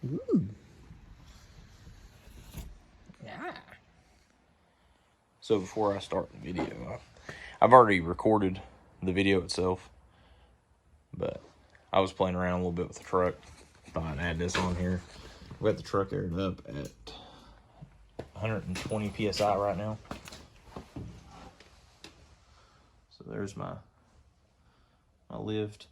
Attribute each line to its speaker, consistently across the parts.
Speaker 1: Ooh. Yeah. So before I start the video, I've already recorded the video itself, but I was playing around a little bit with the truck. Thought I'd add this on here. We got the truck aired up at 120 psi right now. So there's my lift.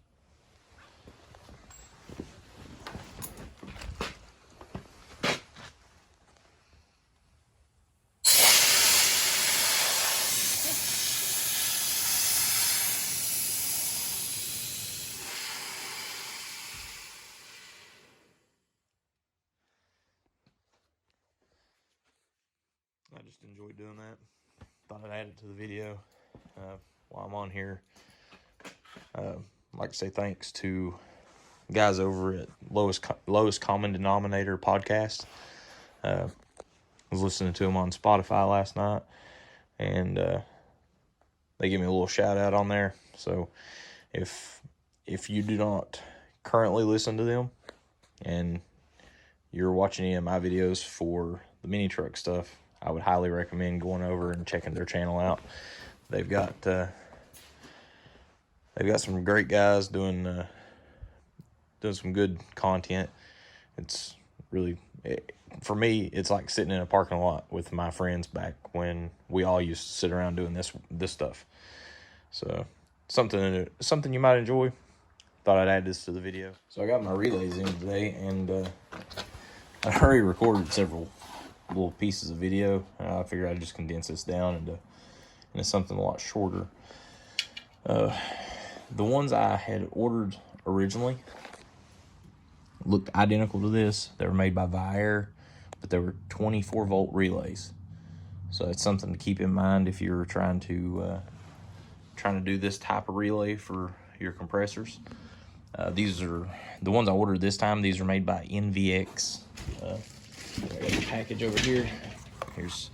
Speaker 1: I just enjoy doing that. Thought I'd add it to the video while I'm on here. I'd like to say thanks to guys over at Lowest Common Denominator podcast. I was listening to them on Spotify last night, and they give me a little shout out on there. So if you do not currently listen to them and you're watching any of my videos for the MiniTruck stuff, I would highly recommend going over and checking their channel out. They've got some great guys doing some good content. It's really, for me, it's like sitting in a parking lot with my friends back when we all used to sit around doing this stuff. So something you might enjoy. Thought I'd add this to the video. So I got my relays in today, and I already recorded several little pieces of video. I figured I'd just condense this down into something a lot shorter. The ones I had ordered originally looked identical to this. They were made by Viair, but they were 24-volt relays. So it's something to keep in mind if you're trying to do this type of relay for your compressors. These are the ones I ordered this time. These are made by NVX. I got a package over here. Here's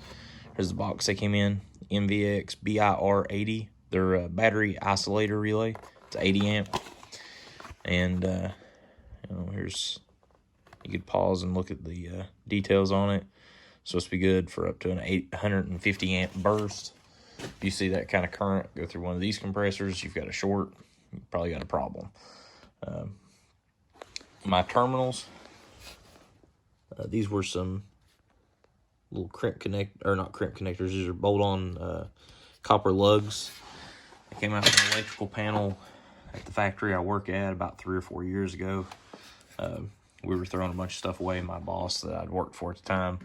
Speaker 1: the box they came in. NVX BIR80. They're a battery isolator relay. It's 80 amp. And here's, you could pause and look at the details on it. It's supposed to be good for up to an 850 amp burst. If you see that kind of current go through one of these compressors, you've got a short, you've probably got a problem. My terminals, these were some little not crimp connectors. These are bolt-on copper lugs. They came out from an electrical panel at the factory I work at about 3 or 4 years ago. We were throwing a bunch of stuff away. My boss that I'd worked for at the time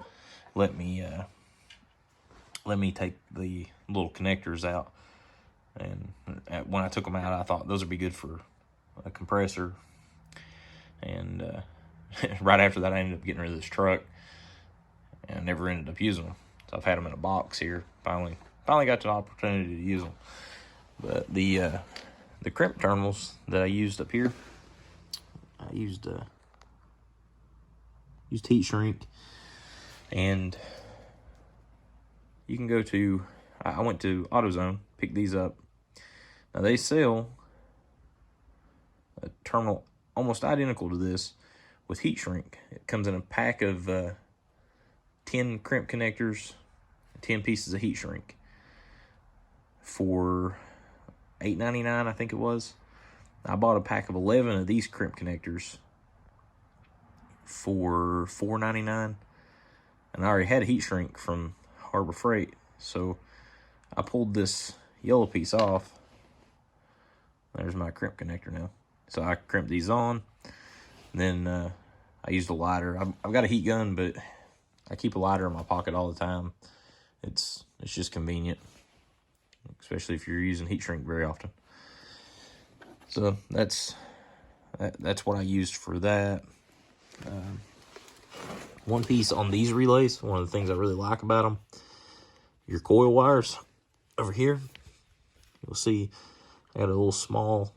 Speaker 1: let me take the little connectors out. And when I took them out, I thought those would be good for a compressor. And right after that, I ended up getting rid of this truck, and I never ended up using them. So I've had them in a box here. Finally got the opportunity to use them. But the crimp terminals that I used up here, I used heat shrink, and you can go to, I went to AutoZone, picked these up. Now they sell a terminal almost identical to this with heat shrink. It comes in a pack of 10 crimp connectors, 10 pieces of heat shrink for $8.99, I think it was. I bought a pack of 11 of these crimp connectors for $4.99, and I already had a heat shrink from Harbor Freight, so I pulled this yellow piece off. There's my crimp connector now. So I crimped these on. Then I used a lighter. I've got a heat gun, but I keep a lighter in my pocket all the time. It's just convenient, especially if you're using heat shrink very often. So that's what I used for that. One piece on these relays, one of the things I really like about them, your coil wires over here, you'll see I got a little small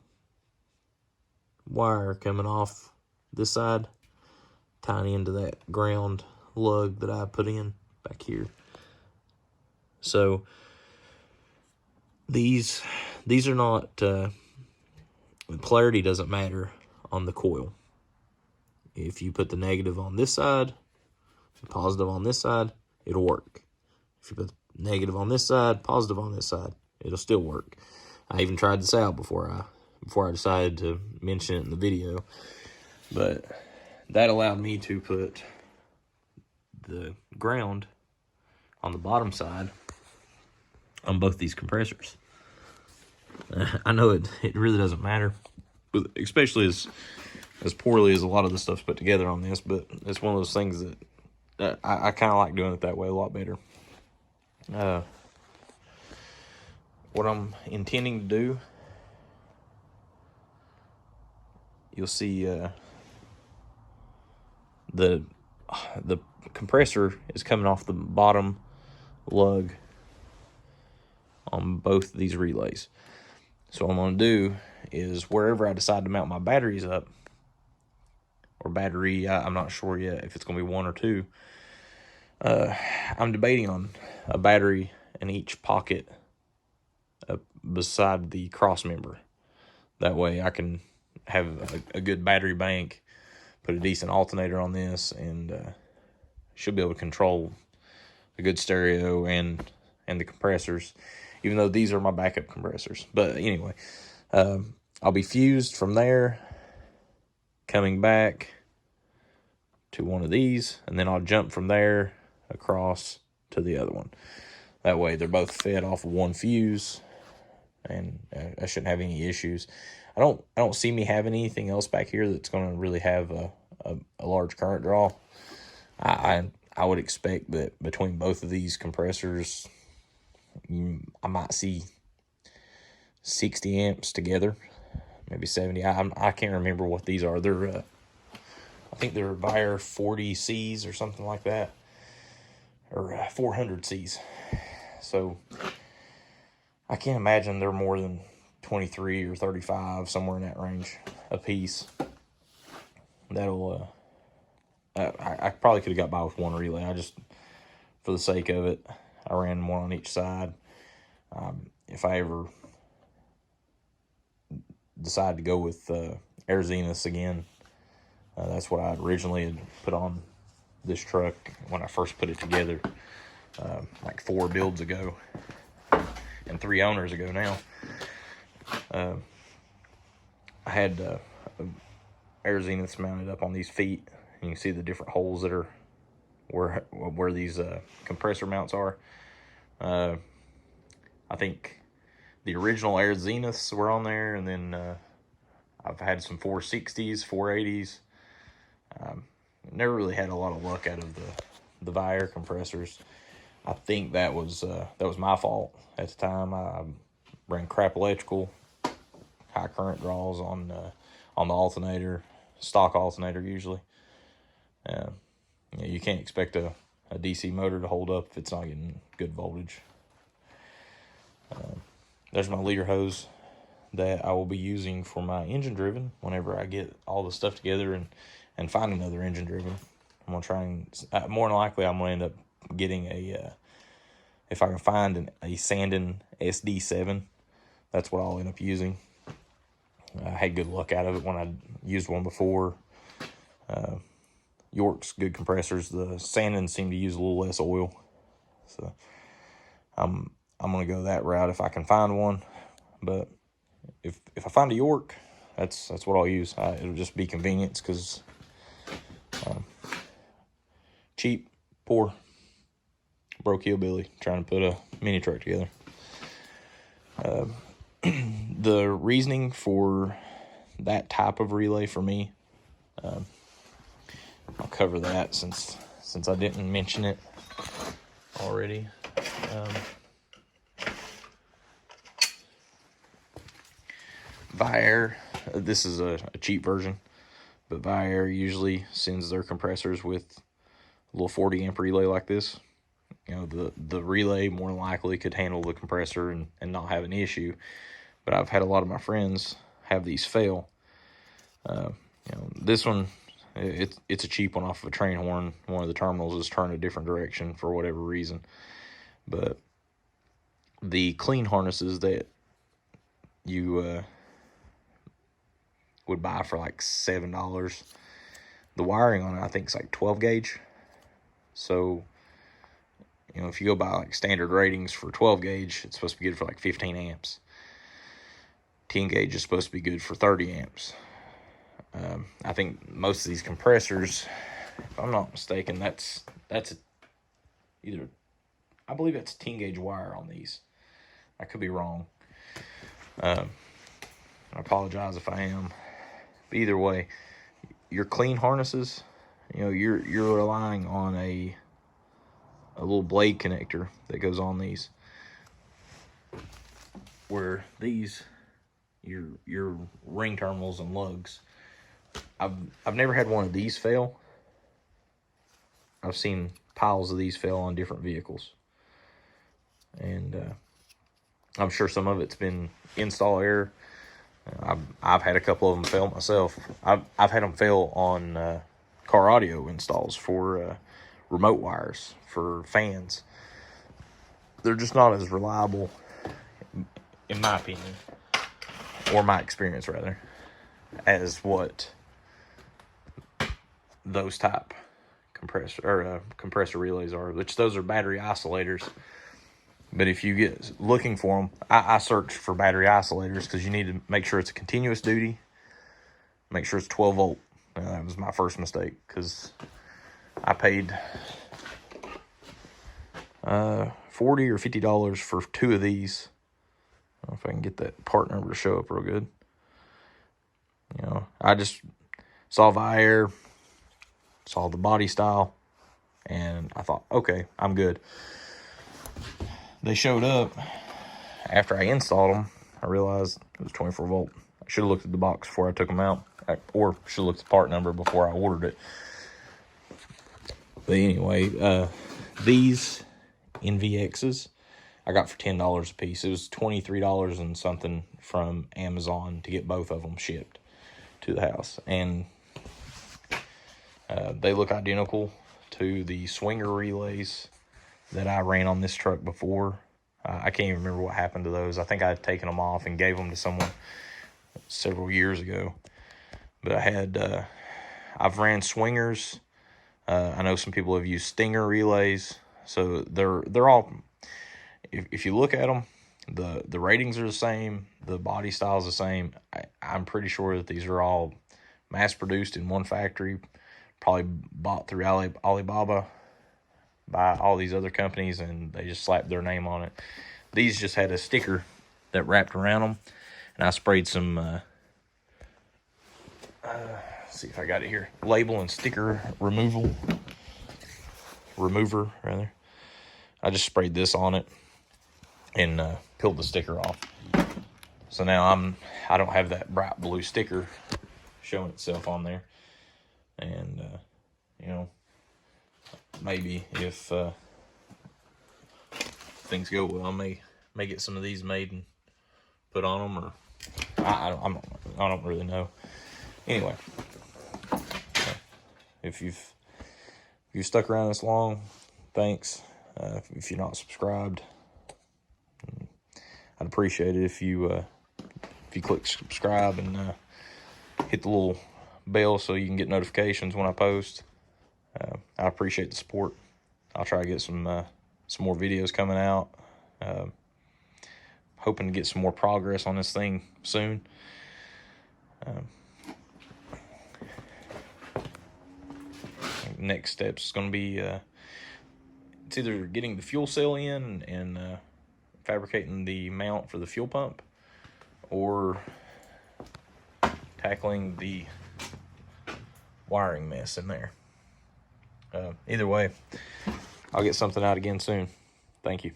Speaker 1: wire coming off this side, tying into that ground lug that I put in back here. So these are not, clarity doesn't matter on the coil. if you put the negative on this side, the positive on this side, it'll work. If you put negative on this side, positive on this side, it'll still work. I even tried this out before I decided to mention it in the video. But that allowed me to put the ground on the bottom side on both these compressors. I know it really doesn't matter, especially as poorly as a lot of the stuff's put together on this, but it's one of those things that I kind of like doing it that way a lot better. What I'm intending to do, you'll see the compressor is coming off the bottom lug on both these relays. So what I'm going to do is wherever I decide to mount my batteries up, or battery, I'm not sure yet if it's going to be one or two. I'm debating on a battery in each pocket beside the cross member. That way I can have a good battery bank, put a decent alternator on this, and should be able to control a good stereo and the compressors, even though these are my backup compressors. But anyway, I'll be fused from there, coming back to one of these, and then I'll jump from there across to the other one. That way they're both fed off of one fuse, and I shouldn't have any issues. I don't see me having anything else back here that's going to really have a large current draw. I would expect that between both of these compressors, I might see 60 amps together, maybe 70. I can't remember what these are. They're I think they're Bayer 40Cs or something like that, or 400Cs. So I can't imagine they're more than 23 or 35, somewhere in that range a piece. That'll I probably could have got by with one relay. I just, for the sake of it, I ran one on each side. If I ever decide to go with Air Zeniths again, that's what I originally had put on this truck when I first put it together, like 4 builds ago, and 3 owners ago now. I had Air Zeniths mounted up on these feet. You can see the different holes that are where these compressor mounts are. I think the original Air Zeniths were on there, and then I've had some 460s, 480s. Never really had a lot of luck out of the Bayer compressors. I think that was my fault at the time. I ran crap electrical, high current draws on the alternator, stock alternator usually. You can't expect a DC motor to hold up if it's not getting good voltage. There's my leader hose that I will be using for my engine driven whenever I get all the stuff together and find another engine driven. I'm going to try and, more than likely, I'm going to end up getting if I can find a Sandin SD7, that's what I'll end up using. I had good luck out of it when I used one before. York's good compressors. The Sandins seem to use a little less oil, so I'm going to go that route if I can find one. But if I find a York, that's what I'll use. It'll just be convenience, because cheap, poor, broke hillbilly trying to put a MiniTruck together. The reasoning for that type of relay for me, I'll cover that since I didn't mention it already. Bayer, this is a cheap version, but Bayer usually sends their compressors with a little 40 amp relay like this. You know, the relay more than likely could handle the compressor and not have an issue. But I've had a lot of my friends have these fail. This one, it's a cheap one off of a train horn. One of the terminals is turned a different direction for whatever reason. But the clean harnesses that you would buy for like $7, the wiring on it, I think, is like 12 gauge. So, you know, if you go by like standard ratings for 12 gauge, it's supposed to be good for like 15 amps. 10 gauge is supposed to be good for 30 amps. I think most of these compressors, if I'm not mistaken, that's either, I believe that's 10 gauge wire on these. I could be wrong. I apologize if I am. But either way, your clean harnesses, you know, you're relying on a little blade connector that goes on these. Where these, your ring terminals and lugs, I've never had one of these fail. I've seen piles of these fail on different vehicles, and I'm sure some of it's been install error. I've had a couple of them fail myself. I've had them fail on car audio installs for remote wires for fans. They're just not as reliable, in my opinion, or my experience rather, as what those type compressor relays are, which those are battery isolators. But if you get looking for them, I search for battery isolators because you need to make sure it's a continuous duty, make sure it's 12 volt. That was my first mistake because I paid $40 or $50 for 2 of these. I don't know if I can get that part number to show up real good. You know, I just saw Viair, saw the body style, and I thought, okay, I'm good. They showed up after I installed them. I realized it was 24 volt. I should have looked at the box before I took them out, or should have looked at the part number before I ordered it. But anyway, these NVXs I got for $10 a piece. It was $23 and something from Amazon to get both of them shipped to the house. And they look identical to the swinger relays that I ran on this truck before. I can't even remember what happened to those. I think I had taken them off and gave them to someone several years ago. But I've ran swingers. I know some people have used Stinger relays. So they're all, if you look at them, the ratings are the same. The body style is the same. I'm pretty sure that these are all mass produced in one factory, probably bought through Alibaba by all these other companies, and they just slapped their name on it. These just had a sticker that wrapped around them, and I sprayed some, let's see if I got it here, label and sticker remover rather. I just sprayed this on it and peeled the sticker off. So now I don't have that bright blue sticker showing itself on there. And you know, maybe if things go well, I may get some of these made and put on them, or I don't really know. Anyway, if you've stuck around this long, thanks. If you're not subscribed, I'd appreciate it if you click subscribe and hit the little bell so you can get notifications when I post. I appreciate the support. I'll try to get some more videos coming out. Hoping to get some more progress on this thing soon. Next steps is going to be it's either getting the fuel cell in and fabricating the mount for the fuel pump, or tackling the wiring mess in there. Either way, I'll get something out again soon. Thank you.